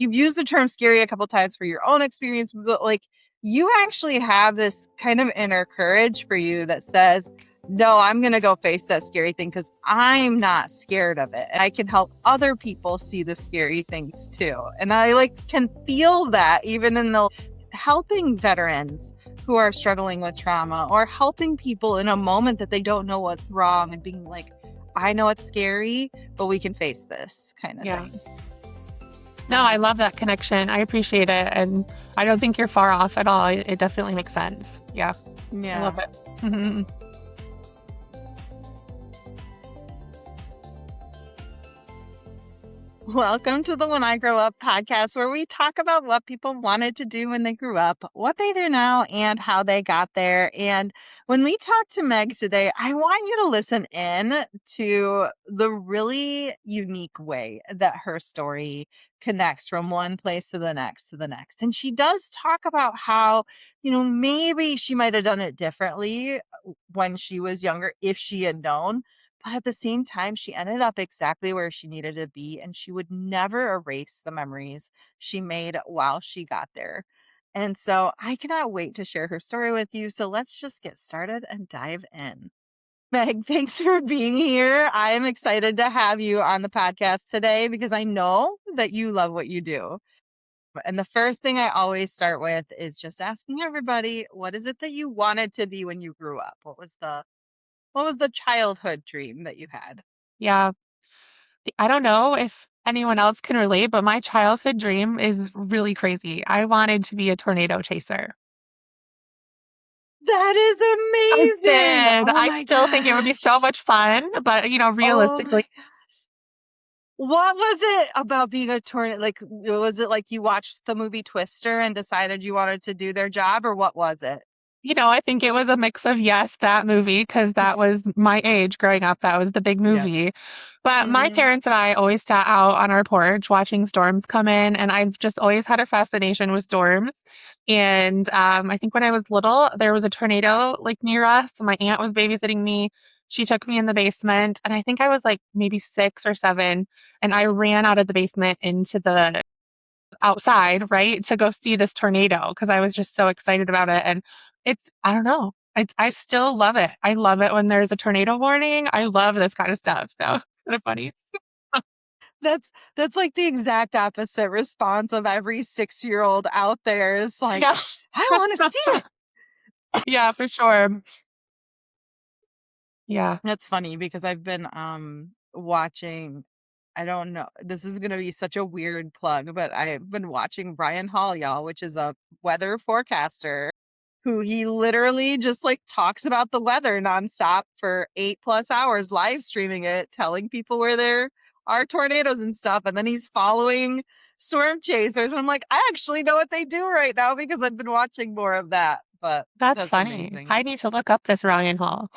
you've used the term scary a couple times for your own experience, but like you actually have this kind of inner courage for you that says, no, I'm going to go face that scary thing because I'm not scared of it. And I can help other people see the scary things too. And I like can feel that even in the helping veterans who are struggling with trauma or helping people in a moment that they don't know what's wrong and being like, I know it's scary, but we can face this kind of Yeah. thing. No, I love that connection. I appreciate it. And I don't think you're far off at all. It definitely makes sense. Yeah. I Yeah. love it. Mhm. Welcome to the When I Grow Up podcast, where we talk about what people wanted to do when they grew up, what they do now, and how they got there. And when we talk to Meg today, I want you to listen in to the really unique way that her story connects from one place to the next to the next. And she does talk about how, maybe she might have done it differently when she was younger if she had known. But at the same time, she ended up exactly where she needed to be, and she would never erase the memories she made while she got there. And so I cannot wait to share her story with you. So let's just get started and dive in. Meg, thanks for being here. I am excited to have you on the podcast today because I know that you love what you do. And the first thing I always start with is just asking everybody, what is it that you wanted to be when you grew up? What was the childhood dream that you had? Yeah. I don't know if anyone else can relate, but my childhood dream is really crazy. I wanted to be a tornado chaser. That I is amazing. did. Oh I my still think it would be so gosh. much fun, but Oh realistically, my god. What was it about being a tornado? Like, was it like you watched the movie Twister and decided you wanted to do their job, or what was it? I think it was a mix of yes, that movie, because that was my age growing up. That was the big Yep. movie. But my Hmm. parents and I always sat out on our porch watching storms come in, and I've just always had a fascination with storms. And I think when I was little, there was a tornado like near us. My aunt was babysitting me. She took me in the basement, and I think I was like maybe 6 or 7, and I ran out of the basement into the outside, right, to go see this tornado because I was just so excited about it. And I don't know, I still love it. I love it when there's a tornado warning. I love this kind of stuff. So it's kind of funny. That's like the exact opposite response of every 6-year-old out there is like, Yeah. I want to see it. Yeah, for sure. Yeah. That's funny because I've been watching, I don't know, this is going to be such a weird plug, but I've been watching Brian Hall, y'all, which is a weather forecaster who he literally just like talks about the weather nonstop for 8+ hours, live streaming it, telling people where there are tornadoes and stuff. And then he's following storm chasers. And I'm like, I actually know what they do right now because I've been watching more of that. But That's that's funny. amazing. I need to look up this Ryan Hall.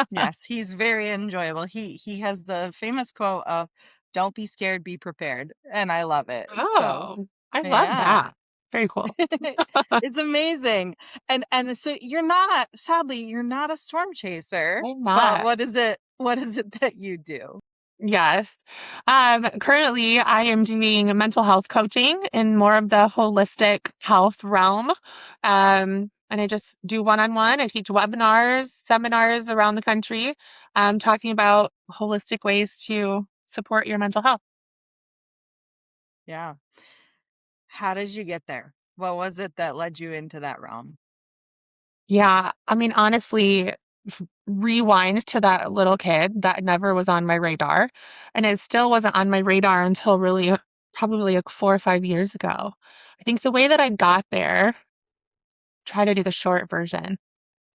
Yes, he's very enjoyable. He has the famous quote of "Don't be scared, be prepared," and I love it. So, Oh, I love yeah. that. Very cool. It's amazing. And so you're not a storm chaser, I'm but not. what is it that you do? Yes. Currently, I am doing mental health coaching in more of the holistic health realm. And I just do one-on-one. I teach webinars, seminars around the country, talking about holistic ways to support your mental health. Yeah. How did you get there? What was it that led you into that realm? Yeah, I mean, honestly, rewind to that little kid that never was on my radar. And it still wasn't on my radar until really probably like 4 or 5 years ago. I think the way that I got there, try to do the short version.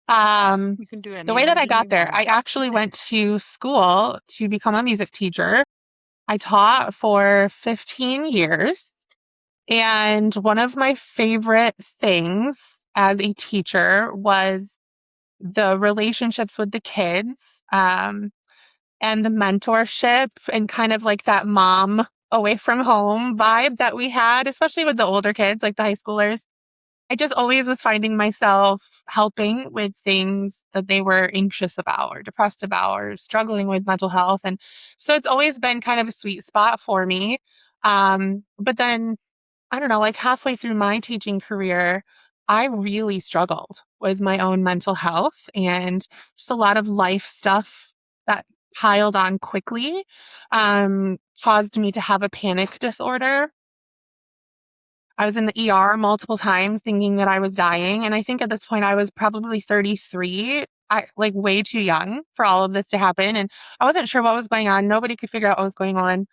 Um, You can do the any way that I version got you there, want. I actually went to school to become a music teacher. I taught for 15 years. And one of my favorite things as a teacher was the relationships with the kids, and the mentorship and kind of like that mom away from home vibe that we had, especially with the older kids, like the high schoolers. I just always was finding myself helping with things that they were anxious about or depressed about or struggling with mental health. And so it's always been kind of a sweet spot for me. But then I don't know, like halfway through my teaching career, I really struggled with my own mental health and just a lot of life stuff that piled on quickly, caused me to have a panic disorder. I was in the ER multiple times thinking that I was dying. And I think at this point I was probably 33. I like way too young for all of this to happen. And I wasn't sure what was going on. Nobody could figure out what was going on.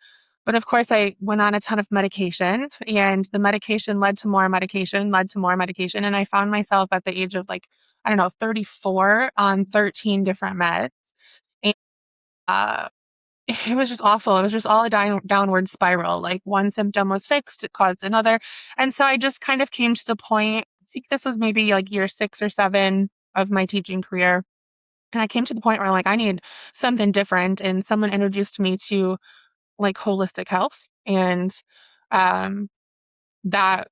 But of course, I went on a ton of medication, and the medication led to more medication, led to more medication. And I found myself at the age of like, I don't know, 34 on 13 different meds. And uh, it was just awful. It was just all a downward spiral. Like one symptom was fixed, it caused another. And so I just kind of came to the point, I think this was maybe like year 6 or 7 of my teaching career. And I came to the point where like I need something different. And someone introduced me to like holistic health. And um, that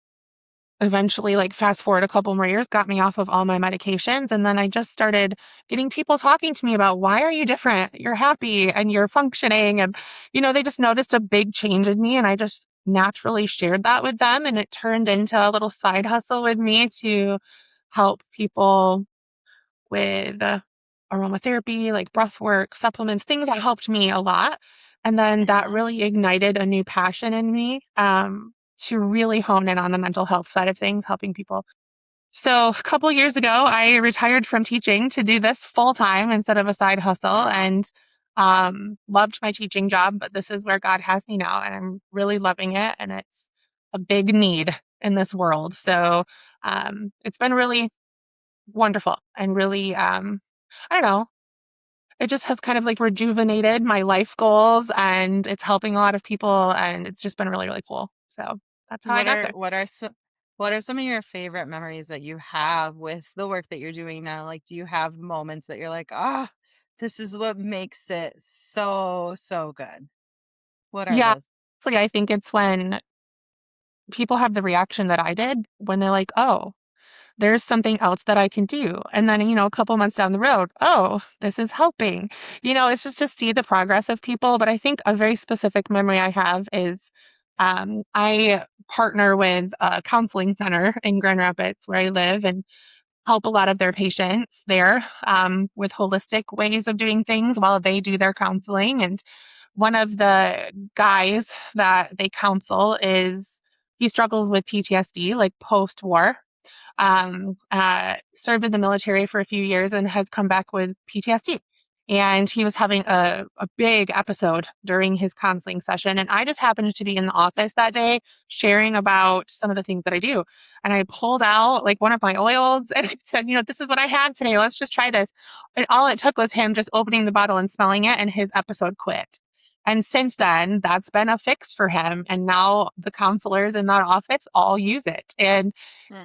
eventually, like fast forward a couple more years, got me off of all my medications. And then I just started getting people talking to me about, why are you different? You're happy and you're functioning. And, they just noticed a big change in me. And I just naturally shared that with them. And it turned into a little side hustle with me to help people with aromatherapy, like breath work, supplements, things that helped me a lot. And then that Mhm. really ignited a new passion in me, to really hone in on the mental health side of things, helping people. So a couple years ago, I retired from teaching to do this full time instead of a side hustle, and loved my teaching job. But this is where God has me now, and I'm really loving it. And it's a big need in this world. So it's been really wonderful and really, I don't know, it just has kind of like rejuvenated my life goals, and it's helping a lot of people, and it's just been really, really cool. So that's how I What got are there. what are some what are some of your favorite memories that you have with the work that you're doing now? Like, do you have moments that you're like, ah, this is what makes it so, so good? What are Yeah. those? I think it's when people have the reaction that I did when they're like, oh, there's something else that I can do. And then, a couple months down the road, oh, this is helping. It's just to see the progress of people. But I think a very specific memory I have is I partner with a counseling center in Grand Rapids where I live, and help a lot of their patients there, with holistic ways of doing things while they do their counseling. And one of the guys that they counsel he struggles with PTSD, like post war, served in the military for a few years and has come back with PTSD. And he was having a big episode during his counseling session. And I just happened to be in the office that day sharing about some of the things that I do. And I pulled out like one of my oils and I said, this is what I had today. Let's just try this. And all it took was him just opening the bottle and smelling it, and his episode quit. And since then, that's been a fix for him. And now the counselors in that office all use it. And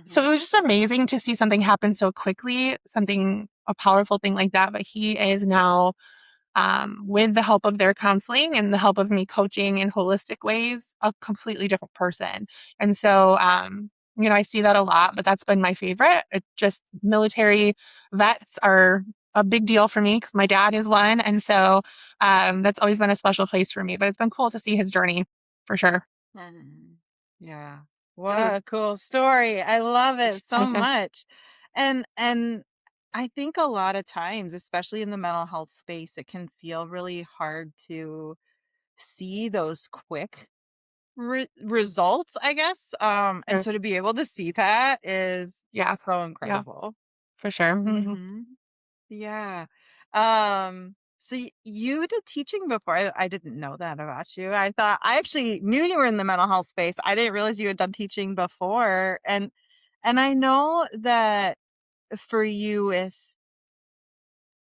so it Mhm. was just amazing to see something happen so quickly, a powerful thing like that. But he is now, with the help of their counseling and the help of me coaching in holistic ways, a completely different person. And so, I see that a lot, but that's been my favorite. It just military vets are a big deal for me because my dad is one. And so that's always been a special place for me. But it's been cool to see his journey for sure. Mhm. Yeah. What a cool story. I love it so much. And I think a lot of times, especially in the mental health space, it can feel really hard to see those quick results, I guess. And Sure. so to be able to see that is Yeah. so Yeah, incredible. for sure. Mhm. Yeah. So you did teaching before. I didn't know that about you. I actually knew you were in the mental health space. I didn't realize you had done teaching before. And I know that for you with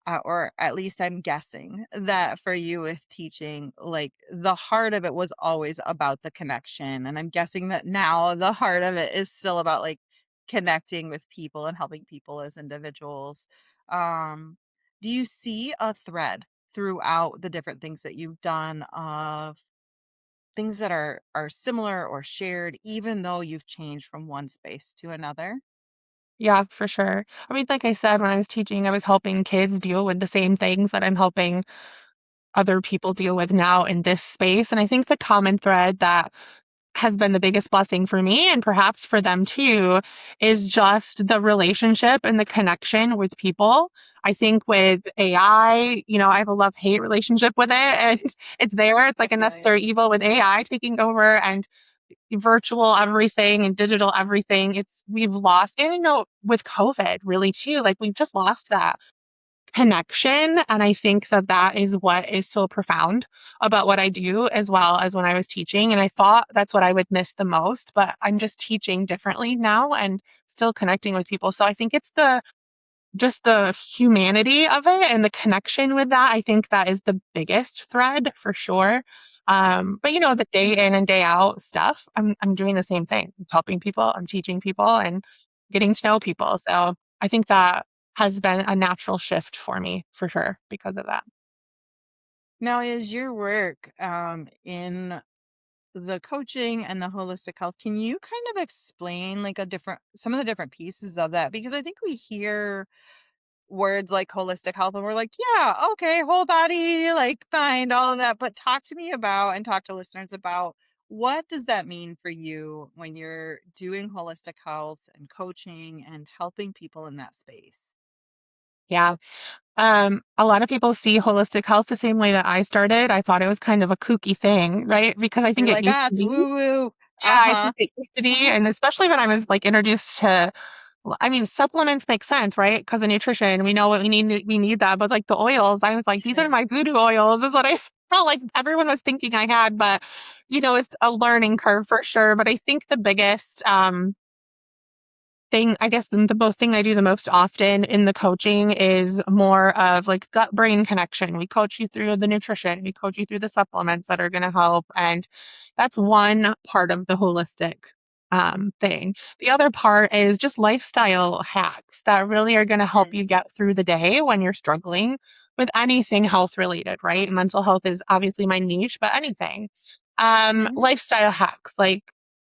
or at least I'm guessing that for you with teaching, like the heart of it was always about the connection. And I'm guessing that now the heart of it is still about like connecting with people and helping people as individuals. Um, do you see a thread throughout the different things that you've done of things that are similar or shared, even though you've changed from one space to another? Yeah, for sure. I mean, like I said, when I was teaching, I was helping kids deal with the same things that I'm helping other people deal with now in this space. And I think the common thread that has been the biggest blessing for me and perhaps for them too is just the relationship and the connection with people. I think with AI, I have a love-hate relationship with it and it's there. It's I like a feel you. necessary evil with AI taking over and virtual everything and digital everything. We've lost, and with COVID really too, like we've just lost that connection. And I think that that is what is so profound about what I do, as well as when I was teaching. And I thought that's what I would miss the most, but I'm just teaching differently now and still connecting with people. So I think it's just the humanity of it and the connection with that. I think that is the biggest thread for sure. But the day in and day out stuff, I'm doing the same thing. I'm helping people, I'm teaching people and getting to know people. So I think that has been a natural shift for me for sure because of that. Now, is your work in the coaching and the holistic health, can you kind of explain like some of the different pieces of that? Because I think we hear words like holistic health and we're like, yeah, okay, whole body, like fine, all of that. But talk to me about and talk to listeners about what does that mean for you when you're doing holistic health and coaching and helping people in that space? Yeah. A lot of people see holistic health the same way that I started. I thought it was kind of a kooky thing, right? Because I think You're it like, used ah, to it's be. woo woo. Yeah, I Uh-huh. think it used to be. And especially when I was like introduced to, well, I mean, supplements make sense, right? Because of nutrition, we know what we need that. But like the oils, I was like, these are Sure. my voodoo oils, is what I felt like everyone was thinking I had. But, it's a learning curve for sure. But I think the biggest, thing, I guess the both thing I do the most often in the coaching is more of like gut brain connection. We coach you through the nutrition, we coach you through the supplements that are going to help. And that's one part of the holistic thing. The other part is just lifestyle hacks that really are going to help Mhm. you get through the day when you're struggling with anything health related, right? Mental health is obviously my niche, but anything. Mhm. Lifestyle hacks like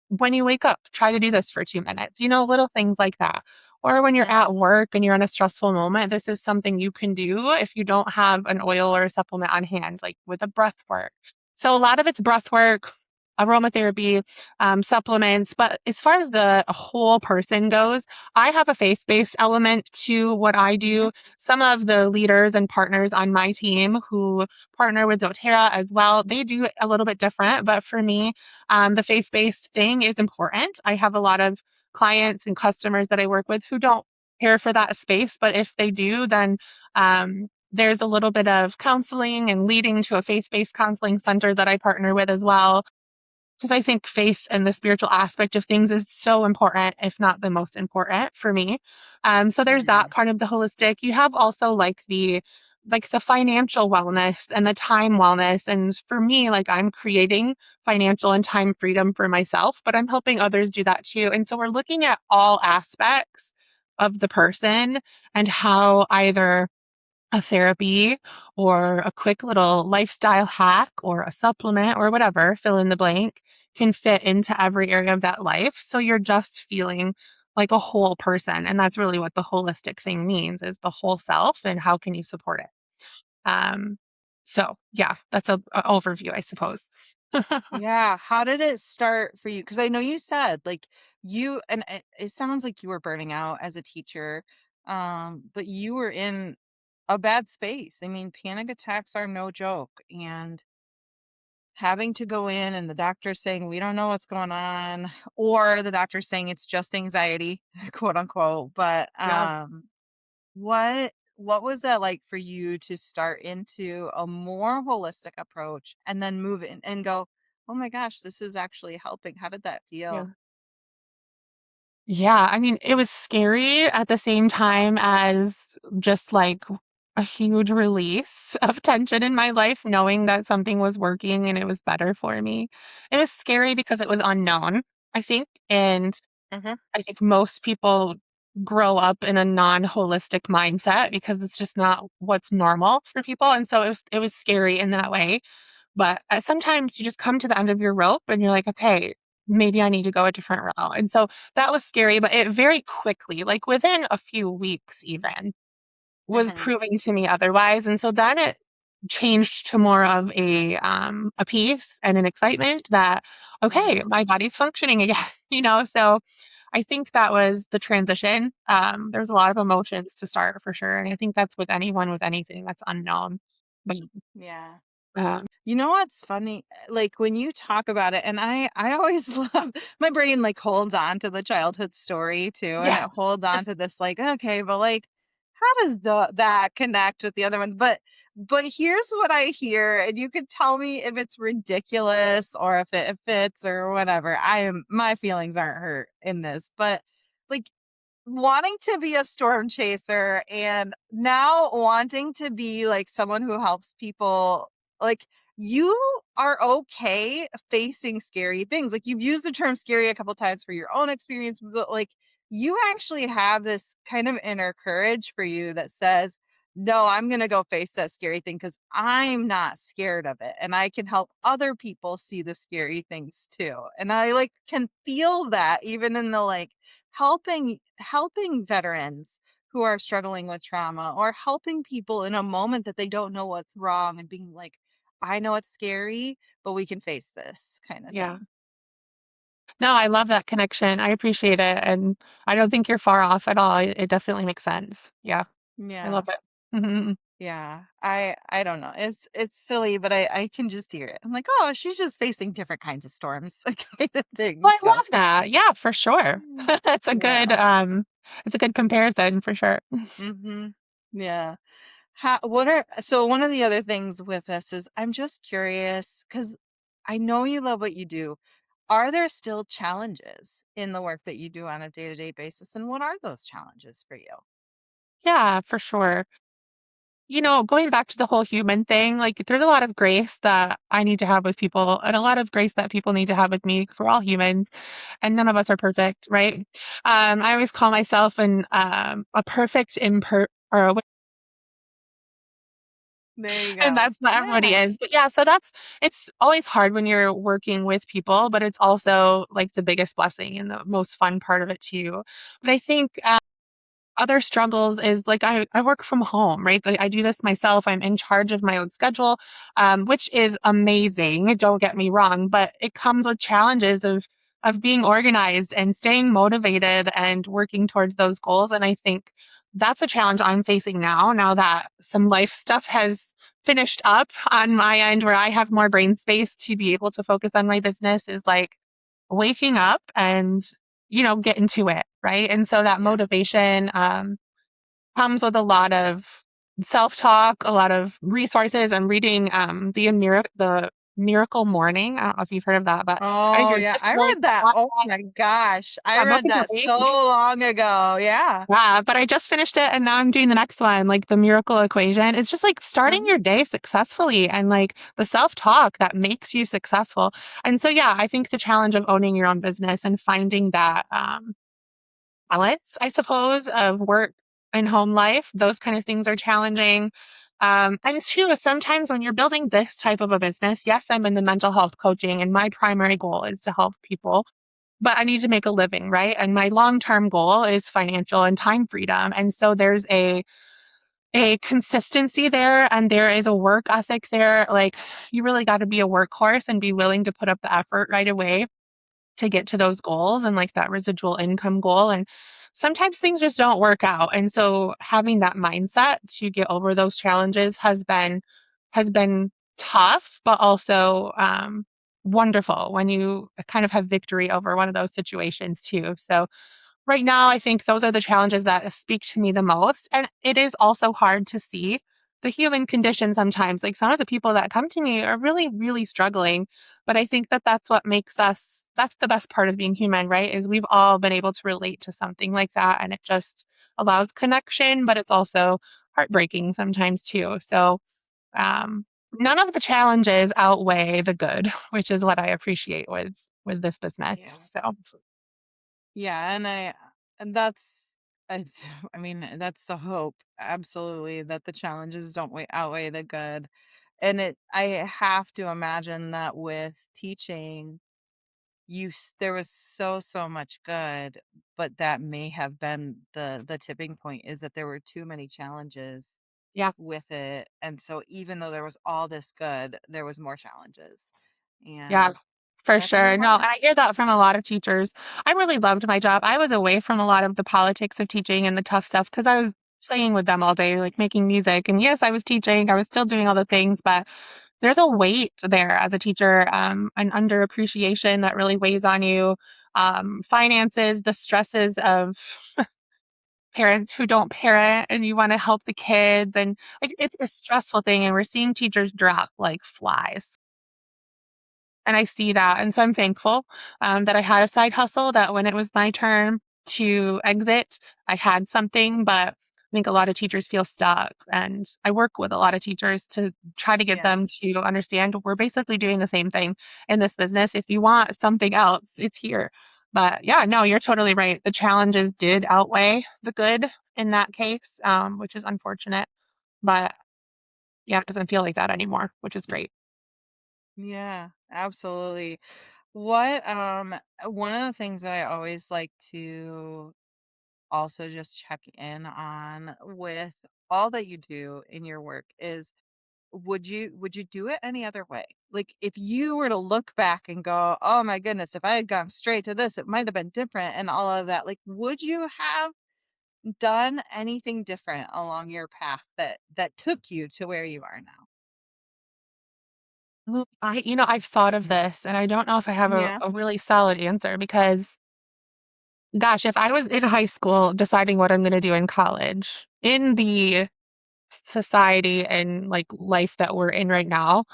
when you wake up, try to do this for 2 minutes, little things like that. Or when you're Mhm. at work and you're in a stressful moment, this is something you can do if you don't have an oil or a supplement on hand, like with a breath work. So a lot of it's breath work, aromatherapy, supplements. But as far as the whole person goes, I have a faith based element to what I Mhm. do. Some of the leaders and partners on my team who partner with doTERRA as well, they do it a little bit different. But for me, the faith based thing is important. I have a lot of clients and customers that I work with who don't care for that space, but if they do, then there's a little bit of counseling and leading to a faith based counseling center that I partner with as well. Because I think faith and the spiritual aspect of things is so important, if not the most important for me. So there's that Mhm. part of the holistic. You have also like the financial wellness and the time wellness. And for me, like I'm creating financial and time freedom for myself, but I'm helping others do that too. And so we're looking at all aspects of the person and how either a therapy or a quick little lifestyle hack or a supplement or whatever, fill in the blank, can fit into every area of that life. So you're just feeling like a whole person. And that's really what the holistic thing means is the whole self and how can you support it? Um, so yeah, that's a overview, I suppose. Yeah. How did it start for you? Because I know you said like you, and it sounds like you were burning out as a teacher, but you were in a bad space. I mean, panic attacks are no joke. And having to go in and the doctor saying, we don't know what's going on, or the doctor saying it's just anxiety, quote unquote. But Yeah. what was that like for you to start into a more holistic approach and then move in and go, "Oh my gosh, this is actually helping." How did that Yeah. feel? Yeah, I mean, it was scary at the same time as just like a huge release of tension in my life, knowing that something was working and it was better for me. It was scary because it was unknown, I think. And Mhm. I think most people grow up in a non-holistic mindset because it's just not what's normal for people. And so it was scary in that way. But sometimes you just come to the end of your rope and you're like, okay, maybe I need to go a different route. And so that was scary, but it very quickly, like within a few weeks even, was Mhm. proving to me otherwise. And so then changed to more of a peace and an excitement that, okay, Yeah. my body's functioning again, So I think that was the transition. There's a lot of emotions to start for sure. And I think that's with anyone with anything that's unknown. But Yeah. um, You know what's funny? Like when you talk about it, and I always love my brain like holds on to the childhood story too, and yeah, it holds on to this like, okay, but like how does that connect with the other one? But here's what I hear, and you can tell me if it's ridiculous or if it fits or whatever. My feelings aren't hurt in this, but like wanting to be a storm chaser and now wanting to be like someone who helps people, like you are okay facing scary things. Like you've used the term scary a couple times for your own experience, but like you actually have this kind of inner courage for you that says, no, I'm going to go face that scary thing because I'm not scared of it. And I can help other people see the scary things too. And I like can feel that even in the like helping veterans who are struggling with trauma or helping people in a moment that they don't know what's wrong and being like, I know it's scary, but we can face this kind of yeah. thing. No, I love that connection. I appreciate it. And I don't think you're far off at all. It definitely makes sense. Yeah, I Yeah. love it. Mhm. Yeah. I don't know. It's silly, but I can just hear it. I'm like, oh, she's just facing different kinds of storms kind of thing. Well, I So love that. Yeah, for sure. mm, It's a good yeah. it's a good comparison for sure. Hmm. Yeah. What are so one of the other things with this is I'm just curious because I know you love what you do. Are there still challenges in the work that you do on a day-to-day basis? And what are those challenges for you? Yeah, for sure. Going back to the whole human thing, like there's a lot of grace that I need to have with people and a lot of grace that people need to have with me because we're all humans and none of us are perfect, right? I always call myself a perfect or There you and go. that's not everybody Yeah. is. But yeah, so it's always hard when you're working with people, but it's also like the biggest blessing and the most fun part of it too. But I think other struggles is like I work from home, right? Like I do this myself. I'm in charge of my own schedule, which is amazing. Don't get me wrong, but it comes with challenges of being organized and staying motivated and working towards those goals. And I think that's a challenge I'm facing now that some life stuff has finished up on my end where I have more brain space to be able to focus on my business is like waking up and get into it, right? And so that Yeah. motivation comes with a lot of self-talk, a lot of resources. I'm reading the Miracle Morning. I don't know if you've heard of that, but I think Oh, you're yeah. just I read that. Oh my gosh. I that book read is that so amazing. long ago. Yeah. Yeah, but I just finished it and now I'm doing the next one, like the miracle equation. It's just like starting Uh-huh. your day successfully and like the self-talk that makes you successful. And so yeah, I think the challenge of owning your own business and finding that balance, I suppose, of work and home life. Those kind of things are challenging. And two, sometimes when you're building this type of a business, yes, I'm in the mental health coaching, and my primary goal is to help people, but I need to make a living, right? And my long term goal is financial and time freedom. And so there's a consistency there and there is a work ethic there. Like you really got to be a workhorse and be willing to put up the effort right away to get to those goals and like that residual income goal. And sometimes things just don't work out. And so having that mindset to get over those challenges has been tough, but also wonderful when you kind of have victory over one of those situations too. So right now, I think those are the challenges that speak to me the most. And it is also hard to see the human condition sometimes. Like some of the people that come to me are really, really struggling. But I think that that's what makes us, that's the best part of being human, right? Is we've all been able to relate to something like that. And it just allows connection, but it's also heartbreaking sometimes too. So, none of the challenges outweigh the good, which is what I appreciate with this business. Yeah. So, Yeah, and that's I, I mean, that's the hope. Absolutely that the challenges don't outweigh the good. And I have to imagine that with teaching there was so much good, but that may have been the tipping point is that there were too many challenges Yeah. with it. And so even though there was all this good, there was more challenges. Yeah, And for that can be sure. No, and hard. I hear that from a lot of teachers. I really loved my job. I was away from a lot of the politics of teaching and the tough stuff because I was playing with them all day, like making music. And yes, I was teaching, I was still doing all the things, but there's a weight there as a teacher, an underappreciation that really weighs on you. Finances, the stresses of parents who don't parent and you want to help the kids. And like it's a stressful thing. And we're seeing teachers drop like flies. And I see that, and so I'm thankful, that I had a side hustle, that when it was my turn to exit, I had something, but I think a lot of teachers feel stuck, and I work with a lot of teachers to try to get Yeah. them to understand we're basically doing the same thing in this business. If you want something else, it's here. But yeah, no, you're totally right. The challenges did outweigh the good in that case, which is unfortunate. But yeah, it doesn't feel like that anymore, which is great. Yeah, absolutely. What one of the things that I always like to also just check in on with all that you do in your work is would you do it any other way? Like if you were to look back and go, "Oh my goodness, if I had gone straight to this, it might have been different," and all of that. Like would you have done anything different along your path that took you to where you are now? I've thought of this and I don't know if I have Yeah. a really solid answer because, gosh, if I was in high school deciding what I'm going to do in college, in the society and like life that we're in right now,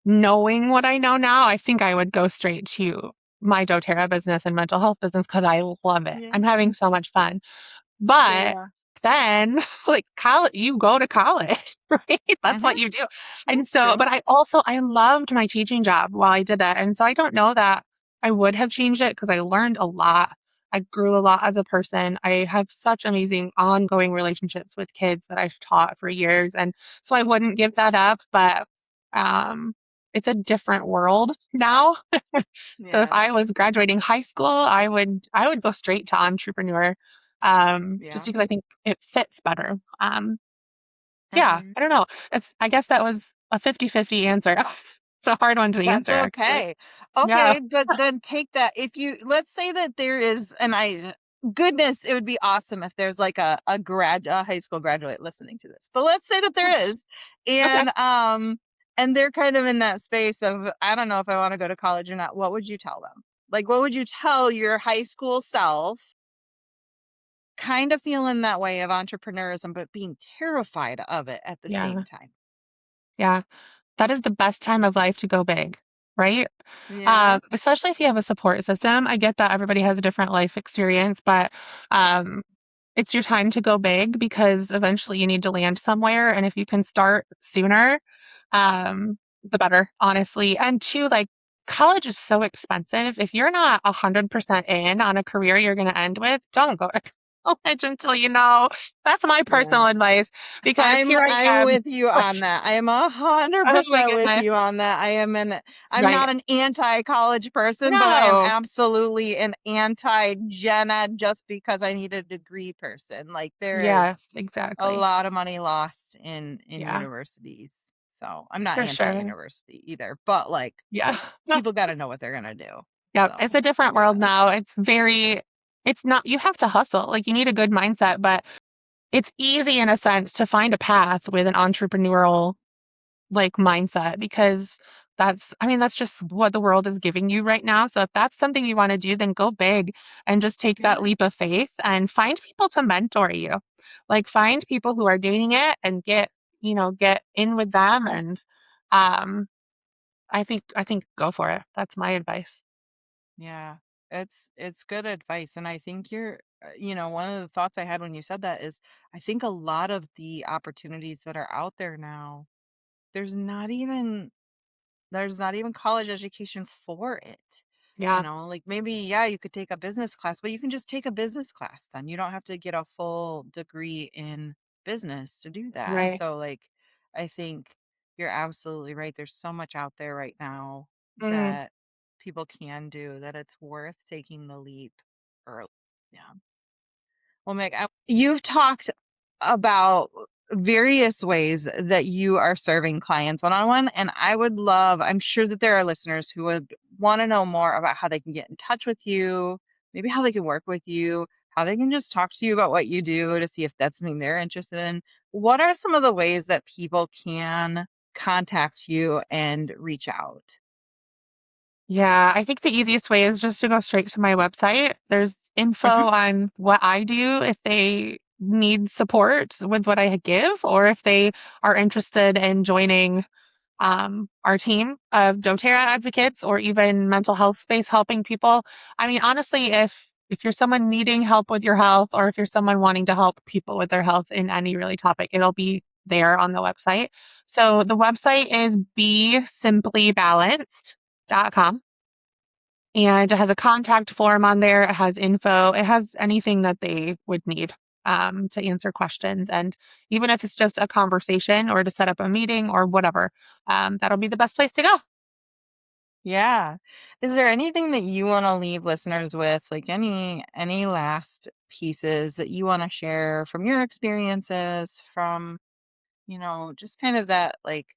knowing what I know now, I think I would go straight to my doTERRA business and mental health business because I love it. Yeah. I'm having so much fun. But Yeah. then, like, college, you go to college, right? That's what Mhm. you do. And That's so, true. but I loved my teaching job while I did that. And so I don't know that I would have changed it because I learned a lot. I grew a lot as a person. I have such amazing ongoing relationships with kids that I've taught for years. And so I wouldn't give that up, but um, it's a different world now. So if Yeah. I was graduating high school, I would go straight to entrepreneur, just Yeah. because I think it fits better. Yeah, Mhm. I don't know. I guess that was a 50-50 answer. It's a hard one to That's answer, actually. okay. Yeah. Okay, but then take that if you let's say that there is and I goodness, it would be awesome if there's like a high school graduate listening to this. But let's say that there is Okay. and they're kind of in that space of I don't know if I want to go to college or not. What would you tell them? Like what would you tell your high school self kind of feeling that way of entrepreneurism but being terrified of it at the same Yeah. time? Yeah. That is the best time of life to go big, right? Yeah. Especially if you have a support system. I get that everybody has a different life experience, but um, it's your time to go big because eventually you need to land somewhere. And if you can start sooner, the better, honestly. And two, like college is so expensive. If you're not 100% in on a career you're going to end with, don't go to college until you know. That's my Yeah. personal advice because here I I'm am. with you on that. I am Oh my 100% with goodness. you on that. I'm Right. not an anti-college person, but I am No. absolutely an anti-gen ed just because I need a degree person. Like there is Yes, a exactly. lot of money lost in Yeah, universities. So I'm not for sure. anti-university either, but like Yeah. people got to know what they're gonna do. Yeah, So it's a I different get world it. now. It's not, you have to hustle. Like you need a good mindset, but it's easy in a sense to find a path with an entrepreneurial like mindset because that's just what the world is giving you right now. So if that's something you want to do, then go big and just take that Yeah. leap of faith and find people to mentor you. Like find people who are doing it and get in with them and um I think go for it. That's my advice. Yeah, it's good advice, and I think one of the thoughts I had when you said that is, I think a lot of the opportunities that are out there now, there's not even there's not even college education for it. Yeah, Like maybe, yeah, you could take a business class, but you can just take a business class then. You don't have to get a full degree in business to do that. right. So, like, I think you're absolutely right. There's so much out there right now Mhm. that people can do that it's worth taking the leap early. Yeah. Well, Meg, you've talked about various ways that you are serving clients one-on-one. And I'm sure that there are listeners who would want to know more about how they can get in touch with you, maybe how they can work with you, how they can just talk to you about what you do to see if that's something they're interested in. What are some of the ways that people can contact you and reach out? Yeah, I think the easiest way is just to go straight to my website. There's info Mhm. on what I do if they need support with what I give, or if they are interested in joining our team of doTERRA advocates, or even mental health space helping people. I mean, honestly, if you're someone needing help with your health, or if you're someone wanting to help people with their health in any really topic, it'll be there on the website. So the website is besimply.balanced.com. And it has a contact form on there. It has info. It has anything that they would need to answer questions. And even if it's just a conversation or to set up a meeting or whatever, that'll be the best place to go. Yeah. Is there anything that you want to leave listeners with, like any last pieces that you want to share from your experiences, from, just kind of that, like,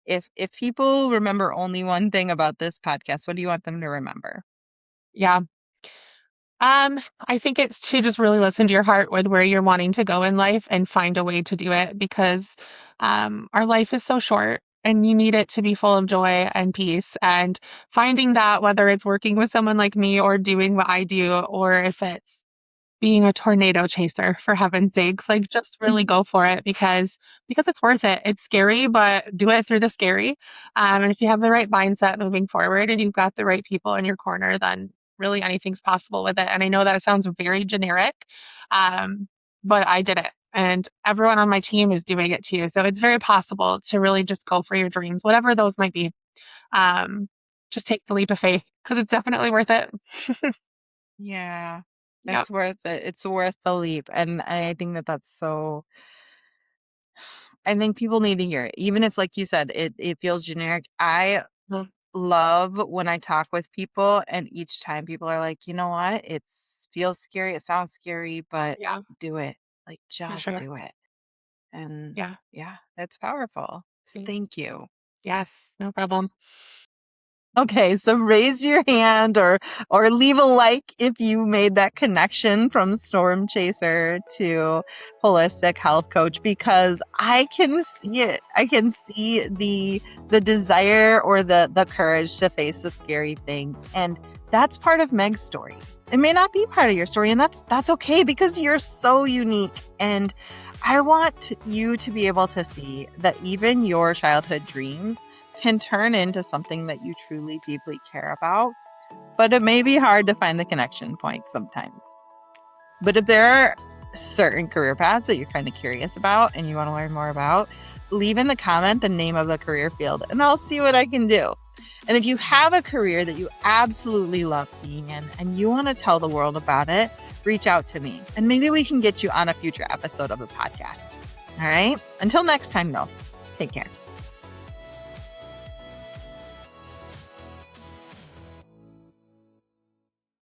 if people remember only one thing about this podcast, what do you want them to remember? Yeah. I think it's to just really listen to your heart with where you're wanting to go in life and find a way to do it, because our life is so short and you need it to be full of joy and peace. And finding that, whether it's working with someone like me or doing what I do, or if it's being a tornado chaser, for heaven's sakes, like just really go for it, because it's worth it. It's scary, but do it through the scary. And if you have the right mindset moving forward and you've got the right people in your corner, then really anything's possible with it. And I know that sounds very generic, but I did it. And everyone on my team is doing it too. So it's very possible to really just go for your dreams, whatever those might be. Um, just take the leap of faith, because it's definitely worth it. Yeah. Yep. It's worth it. It's worth the leap. And I think that I think people need to hear it. Even if, like you said, it feels generic. I Mm. love when I talk with people and each time people are like, you know what? It feels scary. It sounds scary, but Yeah, do it. Like, for just sure. do it. And Yeah. yeah, that's powerful. So Mm. thank you. Yes, no problem. Okay, so raise your hand or leave a like if you made that connection from storm chaser to holistic health coach, because I can see it. I can see the desire or the courage to face the scary things. And that's part of Meg's story. It may not be part of your story, and that's okay, because you're so unique. And I want you to be able to see that even your childhood dreams can turn into something that you truly deeply care about, but it may be hard to find the connection point sometimes. But if there are certain career paths that you're kind of curious about and you want to learn more about, leave in the comment the name of the career field and I'll see what I can do. And if you have a career that you absolutely love being in and you want to tell the world about it, reach out to me and maybe we can get you on a future episode of the podcast. All right. Until next time, though, take care.